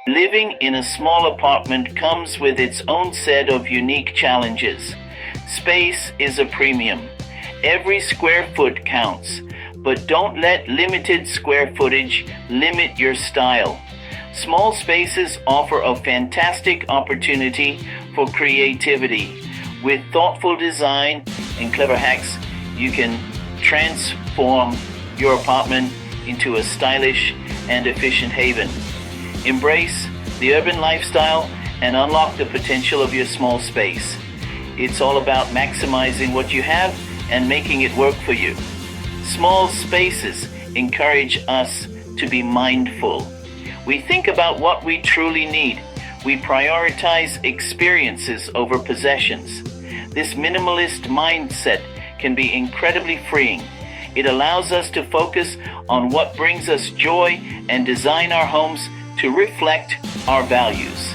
Living in a small apartment comes with its own set of unique challenges. Space is a premium. Every square foot counts, but don't let limited square footage limit your style. Small spaces offer a fantastic opportunity for creativity. With thoughtful design and clever hacks, you can transform your apartment into a stylish and efficient haven. Embrace the urban lifestyle and unlock the potential of your small space. It's all about maximizing what you have and making it work for you. Small spaces encourage us to be mindful. We think about what we truly need. We prioritize experiences over possessions. This minimalist mindset can be incredibly freeing. It allows us to focus on what brings us joy and design our homes to reflect our values.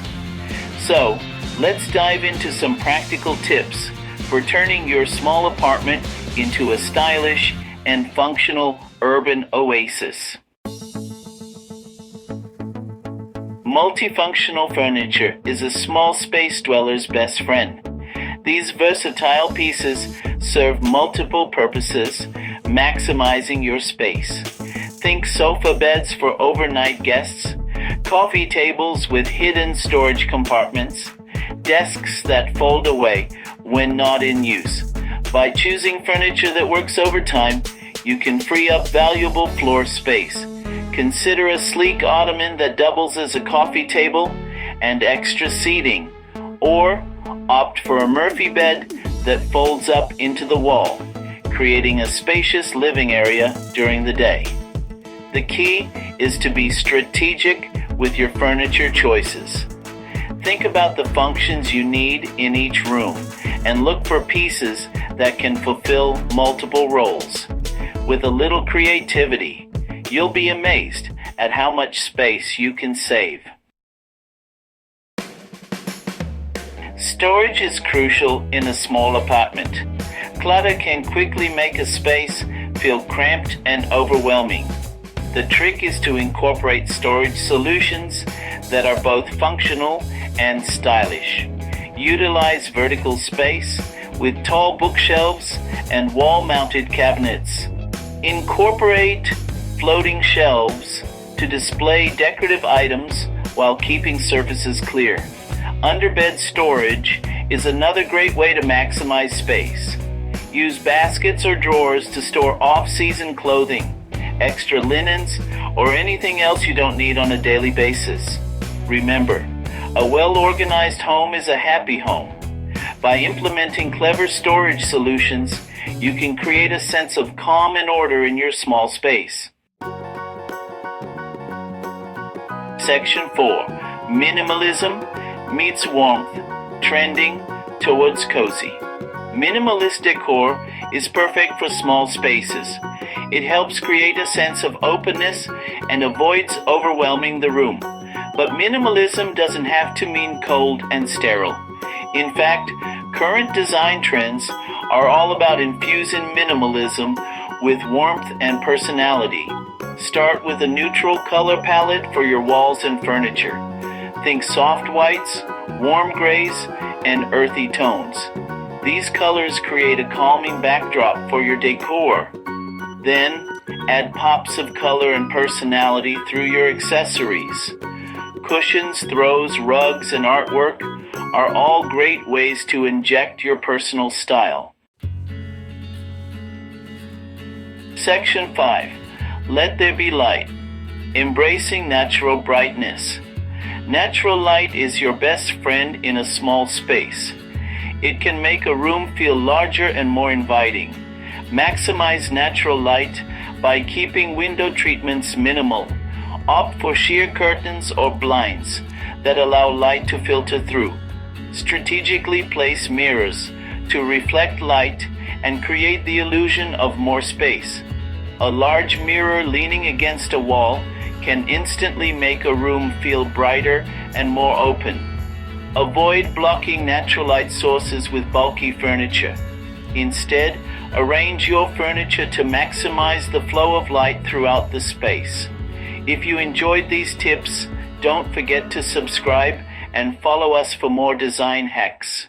So, let's dive into some practical tips for turning your small apartment into a stylish and functional urban oasis. Multifunctional furniture is a small space dweller's best friend. These versatile pieces serve multiple purposes, maximizing your space. Think sofa beds for overnight guests, coffee tables with hidden storage compartments, desks that fold away when not in use. By choosing furniture that works over time, you can free up valuable floor space. Consider a sleek ottoman that doubles as a coffee table and extra seating, or opt for a Murphy bed that folds up into the wall, creating a spacious living area during the day. The key is to be strategic with your furniture choices. Think about the functions you need in each room and look for pieces that can fulfill multiple roles. With a little creativity, you'll be amazed at how much space you can save. Storage is crucial in a small apartment. Clutter can quickly make a space feel cramped and overwhelming. The trick is to incorporate storage solutions that are both functional and stylish. Utilize vertical space with tall bookshelves and wall-mounted cabinets. Incorporate floating shelves to display decorative items while keeping surfaces clear. Underbed storage is another great way to maximize space. Use baskets or drawers to store off-season clothing, extra linens, or anything else you don't need on a daily basis. Remember, a well-organized home is a happy home. By implementing clever storage solutions, you can create a sense of calm and order in your small space. Section 4. Minimalism meets warmth, trending towards cozy. Minimalist decor is perfect for small spaces. It helps create a sense of openness and avoids overwhelming the room. But minimalism doesn't have to mean cold and sterile. In fact, current design trends are all about infusing minimalism with warmth and personality. Start with a neutral color palette for your walls and furniture. Think soft whites, warm grays, and earthy tones. These colors create a calming backdrop for your decor. Then, add pops of color and personality through your accessories. Cushions, throws, rugs, and artwork are all great ways to inject your personal style. Section 5. Let there be light. Embracing natural brightness. Natural light is your best friend in a small space. It can make a room feel larger and more inviting. Maximize natural light by keeping window treatments minimal. Opt for sheer curtains or blinds that allow light to filter through. Strategically place mirrors to reflect light and create the illusion of more space. A large mirror leaning against a wall can instantly make a room feel brighter and more open. Avoid blocking natural light sources with bulky furniture. Instead, arrange your furniture to maximize the flow of light throughout the space. If you enjoyed these tips, Don't forget to subscribe and follow us for more design hacks.